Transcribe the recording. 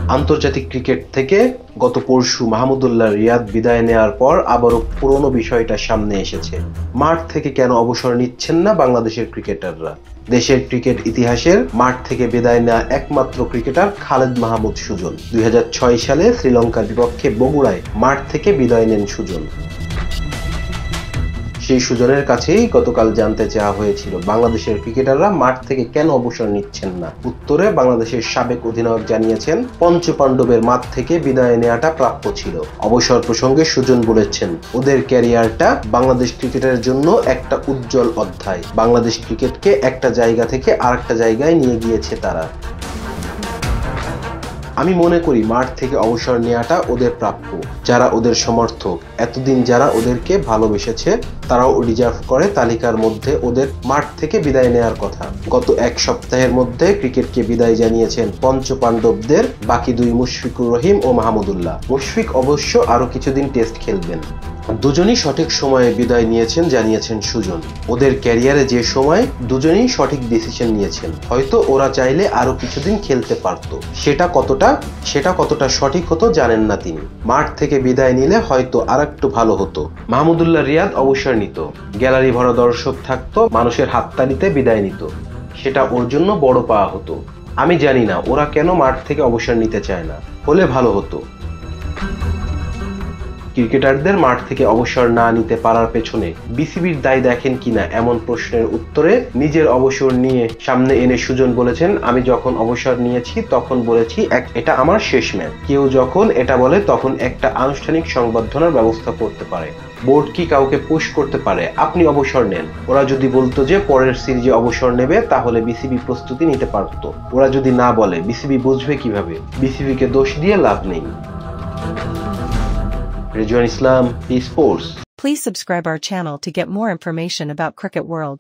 আন্তর্জাতিক ক্রিকেট থেকে গত পরশু মাহমুদুল্লাহ রিয়াদ বিদায় নেয়ার পর আবারও পুরনো বিষয়টা সামনে এসেছে। মাঠ থেকে কেন অবসর নিচ্ছেন না বাংলাদেশের ক্রিকেটাররা? দেশের ক্রিকেট ইতিহাসের মাঠ থেকে বিদায় নেওয়া একমাত্র ক্রিকেটার খালেদ মাহমুদ সুজন। 2006 সালে শ্রীলঙ্কার বিপক্ষে বগুড়ায় মাঠ থেকে বিদায় নেন সুজন। সেই সুজনের কাছেই গতকাল জানতে চাওয়া হয়েছিল বাংলাদেশের ক্রিকেটাররা মাঠ থেকে কেন অবসর নিচ্ছেন না। উত্তরে বাংলাদেশের সাবেক অধিনায়ক জানিয়েছেন, পঞ্চপাণ্ডবের মাঠ থেকে বিদায় নেওয়াটা প্রাপ্য ছিল। অবসর প্রসঙ্গে সুজন বলেছেন, ওদের ক্যারিয়ারটা বাংলাদেশ ক্রিকেটের জন্য একটা উজ্জ্বল অধ্যায়। বাংলাদেশ ক্রিকেটকে একটা জায়গা থেকে আরেকটা জায়গায় নিয়ে গিয়েছে তারা। আমি মনে করি মাঠ থেকে অবসর নেওয়াটা ওদের প্রাপ্য। যারা ওদের সমর্থক, এতদিন যারা ওদেরকে ভালোবেসেছে, তারাও ডিজার্ভ করে তালিকার মধ্যে ওদের মাঠ থেকে বিদায় নেওয়ার কথা। গত এক সপ্তাহের মধ্যে ক্রিকেটকে বিদায় জানিয়েছেন পঞ্চপাণ্ডবদের বাকি দুই মুশফিকুর রহিম ও মাহমুদুল্লাহ। মুশফিক অবশ্য আরো কিছুদিন টেস্ট খেলবেন। দুজনই সঠিক সময়ে বিদায় নিয়েছেন জানিয়েছেন সুজন। ওদের ক্যারিয়ারে যে সময় দুজনেই সঠিক ডিসিশন নিয়েছেন। হয়তো ওরা চাইলে আরো কিছুদিন খেলতে পারত, সেটা কতটা সঠিক হতো জানেন না তিনি। মাঠ থেকে বিদায় নিলে হয়তো আরেকটু ভালো হতো। মাহমুদুল্লাহ রিয়াদ অবসর নিত, গ্যালারি ভরা দর্শক থাকতো, মানুষের হাততালিতে বিদায় নিত, সেটা ওর জন্য বড় পাওয়া হতো। আমি জানি না ওরা কেন মাঠ থেকে অবসর নিতে চায় না, হলে ভালো হতো। ক্রিকেটারদের মাঠ থেকে অবসর না নিতে পারার পেছনে বিসিবির দায় দেখেন কিনা এমন প্রশ্নের উত্তরে নিজের অবসর নিয়ে সামনে এনে সুজন বলেছেন, আমি যখন অবসর নিয়েছি তখন বলেছি এটা আমার শেষ ম্যাচ। কেউ যখন এটা বলে তখন একটা আনুষ্ঠানিক সংবর্ধনার ব্যবস্থা করতে পারে। বোর্ড কি কাউকে পুশ করতে পারে আপনি অবসর নেন? ওরা যদি বলতো যে পরের সিরিজে অবসর নেবে, তাহলে বিসিবি প্রস্তুতি নিতে পারতো। ওরা যদি না বলে, বিসিবি বুঝবে কিভাবে? বিসিবিকে দোষ দিয়ে লাভ নেই। Rizwan Islam, eSports. Please subscribe our channel to get more information about Cricket World.